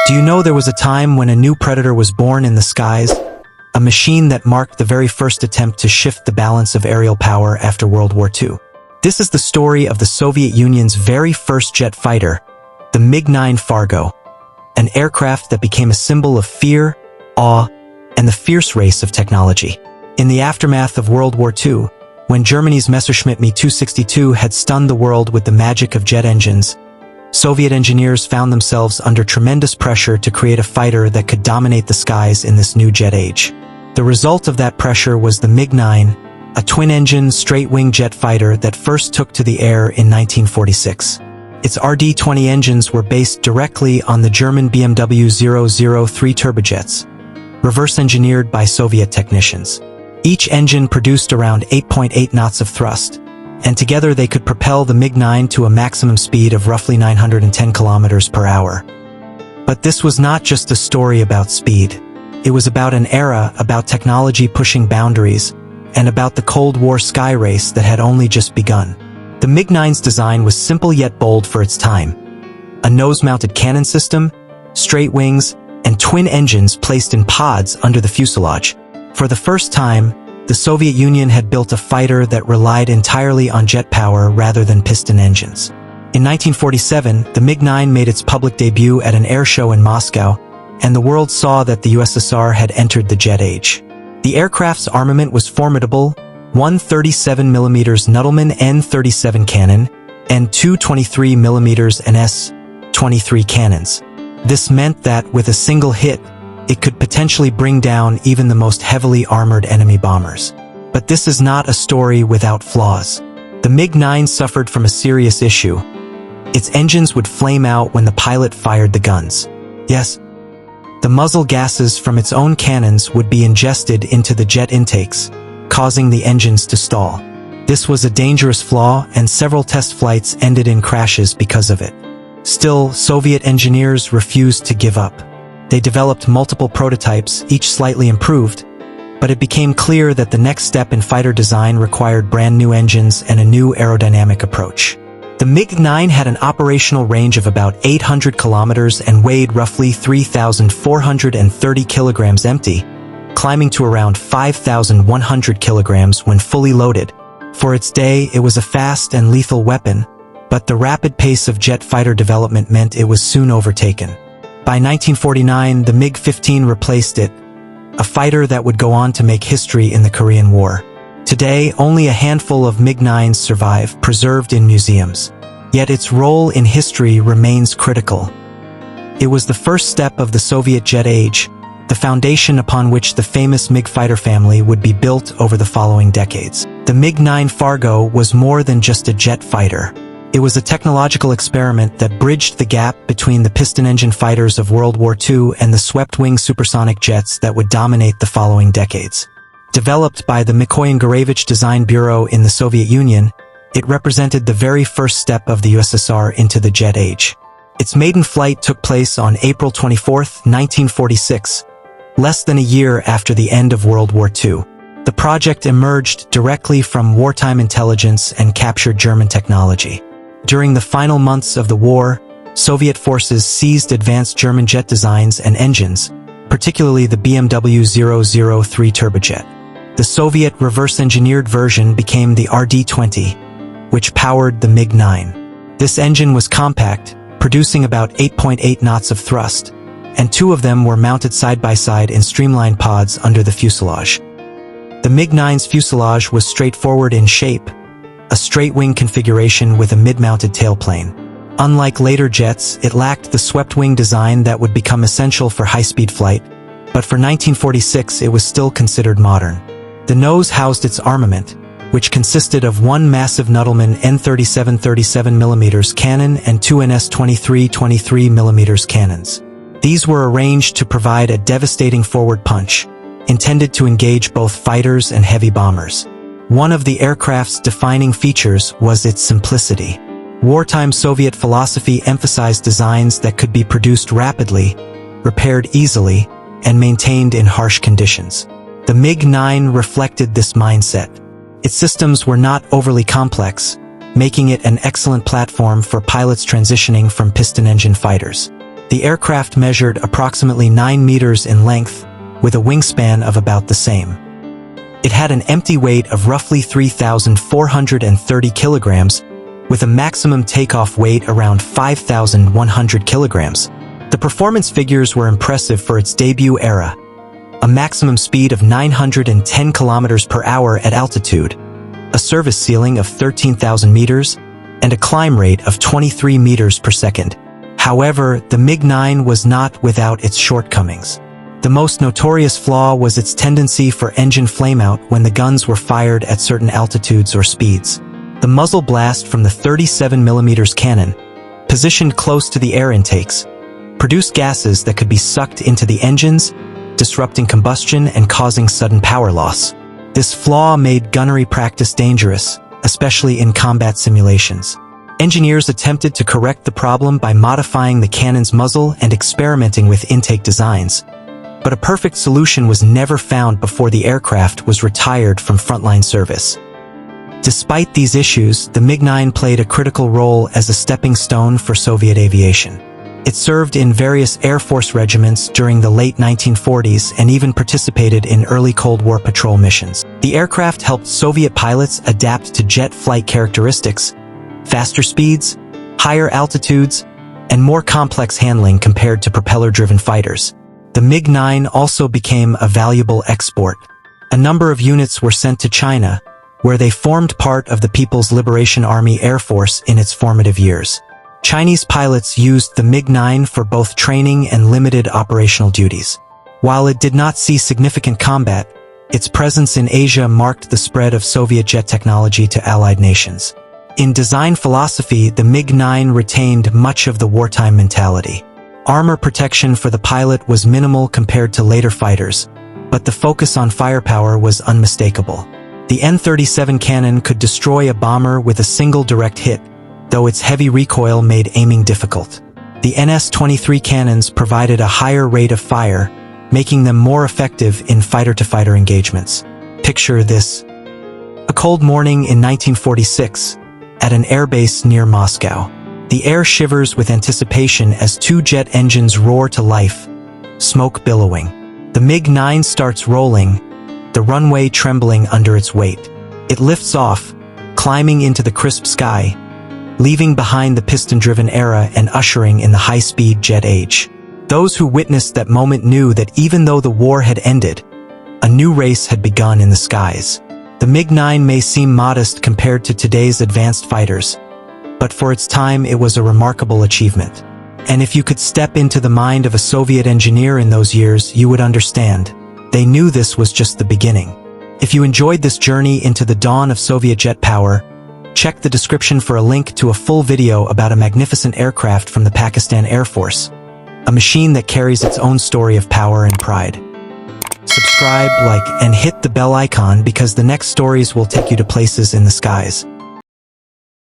Do you know there was a time when a new predator was born in the skies? A machine that marked the very first attempt to shift the balance of aerial power after World War II. This is the story of the Soviet Union's very first jet fighter, the MiG-9 Fargo, an aircraft that became a symbol of fear, awe, and the fierce race of technology. In the aftermath of World War II, when Germany's Messerschmitt Me-262 had stunned the world with the magic of jet engines, Soviet engineers found themselves under tremendous pressure to create a fighter that could dominate the skies in this new jet age. The result of that pressure was the MiG-9, a twin-engine, straight-wing jet fighter that first took to the air in 1946. Its RD-20 engines were based directly on the German BMW 003 turbojets, reverse-engineered by Soviet technicians. Each engine produced around 8.8 knots of thrust, and together they could propel the MiG-9 to a maximum speed of roughly 910 kilometers per hour. But this was not just a story about speed. It was about an era, about technology pushing boundaries, and about the Cold War sky race that had only just begun. The MiG-9's design was simple yet bold for its time. A nose-mounted cannon system, straight wings, and twin engines placed in pods under the fuselage. For the first time, the Soviet Union had built a fighter that relied entirely on jet power rather than piston engines. In 1947, the MiG-9 made its public debut at an air show in Moscow, and the world saw that the USSR had entered the jet age. The aircraft's armament was formidable: one 37mm Nudelman N-37 cannon and two 23mm NS-23 cannons. This meant that, with a single hit, it could potentially bring down even the most heavily armored enemy bombers. But this is not a story without flaws. The MiG-9 suffered from a serious issue. Its engines would flame out when the pilot fired the guns. Yes, the muzzle gases from its own cannons would be ingested into the jet intakes, causing the engines to stall. This was a dangerous flaw, and several test flights ended in crashes because of it. Still, Soviet engineers refused to give up. They developed multiple prototypes, each slightly improved, but it became clear that the next step in fighter design required brand new engines and a new aerodynamic approach. The MiG-9 had an operational range of about 800 kilometers and weighed roughly 3,430 kilograms empty, climbing to around 5,100 kilograms when fully loaded. For its day, it was a fast and lethal weapon, but the rapid pace of jet fighter development meant it was soon overtaken. By 1949, the MiG-15 replaced it, a fighter that would go on to make history in the Korean War. Today, only a handful of MiG-9s survive, preserved in museums. Yet its role in history remains critical. It was the first step of the Soviet jet age, the foundation upon which the famous MiG fighter family would be built over the following decades. The MiG-9 Fargo was more than just a jet fighter. It was a technological experiment that bridged the gap between the piston-engine fighters of World War II and the swept-wing supersonic jets that would dominate the following decades. Developed by the Mikoyan-Gurevich Design Bureau in the Soviet Union, it represented the very first step of the USSR into the jet age. Its maiden flight took place on April 24, 1946, less than a year after the end of World War II. The project emerged directly from wartime intelligence and captured German technology. During the final months of the war, Soviet forces seized advanced German jet designs and engines, particularly the BMW 003 turbojet. The Soviet reverse-engineered version became the RD-20, which powered the MiG-9. This engine was compact, producing about 8.8 knots of thrust, and two of them were mounted side-by-side in streamlined pods under the fuselage. The MiG-9's fuselage was straightforward in shape, a straight-wing configuration with a mid-mounted tailplane. Unlike later jets, it lacked the swept-wing design that would become essential for high-speed flight, but for 1946 it was still considered modern. The nose housed its armament, which consisted of one massive Nudelman N-37 37mm cannon and two NS-23 23mm cannons. These were arranged to provide a devastating forward punch, intended to engage both fighters and heavy bombers. One of the aircraft's defining features was its simplicity. Wartime Soviet philosophy emphasized designs that could be produced rapidly, repaired easily, and maintained in harsh conditions. The MiG-9 reflected this mindset. Its systems were not overly complex, making it an excellent platform for pilots transitioning from piston-engine fighters. The aircraft measured approximately 9 meters in length, with a wingspan of about the same. It had an empty weight of roughly 3,430 kilograms, with a maximum takeoff weight around 5,100 kilograms. The performance figures were impressive for its debut era: a maximum speed of 910 kilometers per hour at altitude, a service ceiling of 13,000 meters, and a climb rate of 23 meters per second. However, the MiG-9 was not without its shortcomings. The most notorious flaw was its tendency for engine flameout when the guns were fired at certain altitudes or speeds. The muzzle blast from the 37mm cannon, positioned close to the air intakes, produced gases that could be sucked into the engines, disrupting combustion and causing sudden power loss. This flaw made gunnery practice dangerous, especially in combat simulations. Engineers attempted to correct the problem by modifying the cannon's muzzle and experimenting with intake designs, but a perfect solution was never found before the aircraft was retired from frontline service. Despite these issues, the MiG-9 played a critical role as a stepping stone for Soviet aviation. It served in various Air Force regiments during the late 1940s and even participated in early Cold War patrol missions. The aircraft helped Soviet pilots adapt to jet flight characteristics, faster speeds, higher altitudes, and more complex handling compared to propeller-driven fighters. The MiG-9 also became a valuable export. A number of units were sent to China, where they formed part of the People's Liberation Army Air Force in its formative years. Chinese pilots used the MiG-9 for both training and limited operational duties. While it did not see significant combat, its presence in Asia marked the spread of Soviet jet technology to Allied nations. In design philosophy, the MiG-9 retained much of the wartime mentality. Armor protection for the pilot was minimal compared to later fighters, but the focus on firepower was unmistakable. The N-37 cannon could destroy a bomber with a single direct hit, though its heavy recoil made aiming difficult. The NS-23 cannons provided a higher rate of fire, making them more effective in fighter-to-fighter engagements. Picture this: a cold morning in 1946, at an airbase near Moscow. The air shivers with anticipation as two jet engines roar to life, smoke billowing. The MiG-9 starts rolling, the runway trembling under its weight. It lifts off, climbing into the crisp sky, leaving behind the piston-driven era and ushering in the high-speed jet age. Those who witnessed that moment knew that even though the war had ended, a new race had begun in the skies. The MiG-9 may seem modest compared to today's advanced fighters, but for its time it was a remarkable achievement. And if you could step into the mind of a Soviet engineer in those years, you would understand. They knew this was just the beginning. If you enjoyed this journey into the dawn of Soviet jet power, check the description for a link to a full video about a magnificent aircraft from the Pakistan Air Force, a machine that carries its own story of power and pride. Subscribe, like, and hit the bell icon because the next stories will take you to places in the skies.